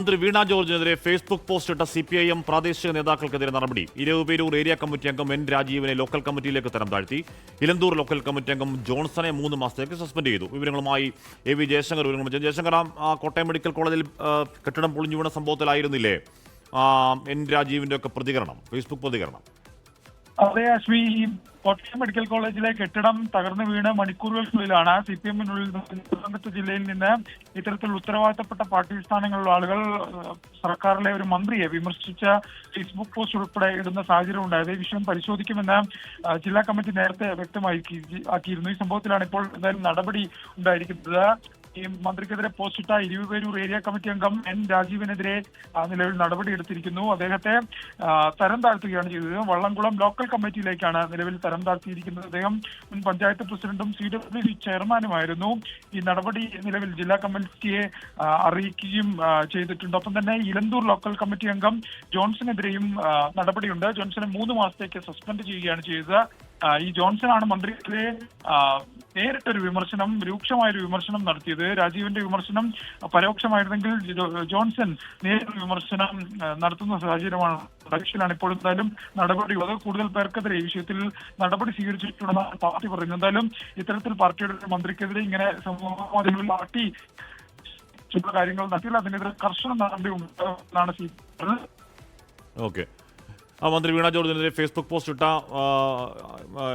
മന്ത്രി വീണ ജോർജിനെതിരെ Facebook post ഇട്ട CPIM പ്രാദേശിക നേതാക്കൾക്കെതിരെ നടപടി. ഇരവുപേരൂർ ഏരിയ കമ്മിറ്റി അംഗം N രാജീവിനെ ലോക്കൽ കമ്മിറ്റിയിലേക്ക് തരം താഴ്ത്തി. ഇലന്തൂർ ലോക്കൽ കമ്മിറ്റി അംഗം ജോൺസനെ 3 മാസത്തേക്ക് സസ്പെൻഡ് ചെയ്തു. വിവരങ്ങളുമായി AV ജയശങ്കർ. ജയശങ്കർ, കോട്ടയം മെഡിക്കൽ കോളേജിൽ കെട്ടിടം പൊളിഞ്ഞു വീണ സംഭവത്തിലായിരുന്നില്ലേ N രാജീവിന്റെ ഒക്കെ പ്രതികരണം, ഫേസ്ബുക്ക് പ്രതികരണം? അതെ അശ്വി, ഈ കോട്ടയം മെഡിക്കൽ കോളേജിലെ കെട്ടിടം തകർന്നു വീണ് മണിക്കൂറുകൾക്കുള്ളിലാണ് CPM-നുള്ളിൽ പത്തനംതിട്ട ജില്ലയിൽ നിന്ന് ഇത്തരത്തിൽ ഉത്തരവാദിത്തപ്പെട്ട പാർട്ടി സ്ഥാനങ്ങളിലുള്ള ആളുകൾ സർക്കാരിലെ ഒരു മന്ത്രിയെ വിമർശിച്ച ഫേസ്ബുക്ക് പോസ്റ്റ് ഉൾപ്പെടെ ഇടുന്ന സാഹചര്യം ഉണ്ടായത്. ഈ വിഷയം പരിശോധിക്കുമെന്ന് ജില്ലാ കമ്മിറ്റി നേരത്തെ വ്യക്തമാക്കിയിരുന്നു. ഈ സംഭവത്തിലാണ് ഇപ്പോൾ എന്തായാലും നടപടി ഉണ്ടായിരിക്കുന്നത്. ഈ മന്ത്രിക്കെതിരെ പോസ്റ്റ് ഇട്ട ഇരുപേരൂർ ഏരിയ കമ്മിറ്റി അംഗം N രാജീവിനെതിരെ നിലവിൽ നടപടിയെടുത്തിരിക്കുന്നു. അദ്ദേഹത്തെ തരം താഴ്ത്തുകയാണ് ചെയ്തത്. വള്ളംകുളം ലോക്കൽ കമ്മിറ്റിയിലേക്കാണ് നിലവിൽ തരം താഴ്ത്തിയിരിക്കുന്നത്. അദ്ദേഹം മുൻ പഞ്ചായത്ത് പ്രസിഡന്റും CWC ചെയർമാനുമായിരുന്നു. ഈ നടപടി നിലവിൽ ജില്ലാ കമ്മിറ്റിയെ അറിയിക്കുകയും ചെയ്തിട്ടുണ്ട്. ഒപ്പം തന്നെ ഇലന്തൂർ ലോക്കൽ കമ്മിറ്റി അംഗം ജോൺസണെതിരെയും നടപടിയുണ്ട്. ജോൺസനെ 3 മാസത്തേക്ക് സസ്പെൻഡ് ചെയ്യുകയാണ് ചെയ്തത്. ഈ ജോൺസനാണ് മന്ത്രിക്കെതിരെ നേരിട്ടൊരു വിമർശനം, രൂക്ഷമായൊരു വിമർശനം നടത്തിയത്. രാജീവിന്റെ വിമർശനം പരോക്ഷമായിരുന്നെങ്കിൽ ജോൺസൺ നേരിട്ടൊരു വിമർശനം നടത്തുന്ന സാഹചര്യമാണ്. പരീക്ഷയിലാണ് ഇപ്പോൾ എന്തായാലും നടപടിയുള്ളത്. കൂടുതൽ പേർക്കെതിരെ ഈ വിഷയത്തിൽ നടപടി സ്വീകരിച്ചിട്ടുണ്ടെന്നാണ് പാർട്ടി പറയുന്നത്. എന്തായാലും ഇത്തരത്തിൽ പാർട്ടിയുടെ മന്ത്രിക്കെതിരെ ഇങ്ങനെ സമൂഹ മാധ്യമങ്ങളിൽ പാർട്ടി ചില കാര്യങ്ങൾ നടത്തിയില്ല, അതിനെതിരെ കർശന നടപടി ഉണ്ടാകുമെന്നാണ് പറഞ്ഞത്. ഓക്കെ, മന്ത്രി വീണ ജോർജിനെതിരെ ഫേസ്ബുക്ക് പോസ്റ്റ് ഇട്ട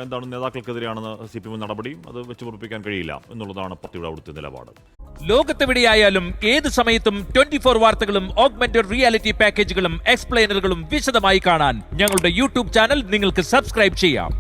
എന്താണ് നേതാക്കൾക്കെതിരെയാണെന്ന് CPM നടപടി. അത് വെച്ച് പൊറുപ്പിക്കാൻ കഴിയില്ല എന്നുള്ളതാണ് പാർട്ടിയുടെ അവിടുത്തെ നിലപാട്. ലോകത്തെവിടെയായാലും ഏത് സമയത്തും 24 വാർത്തകളും ഓഗ്മെന്റഡ് റിയാലിറ്റി പാക്കേജുകളും എക്സ്പ്ലെയിനറുകളും വിശദമായി കാണാൻ ഞങ്ങളുടെ YouTube ചാനൽ നിങ്ങൾക്ക് സബ്സ്ക്രൈബ് ചെയ്യാം.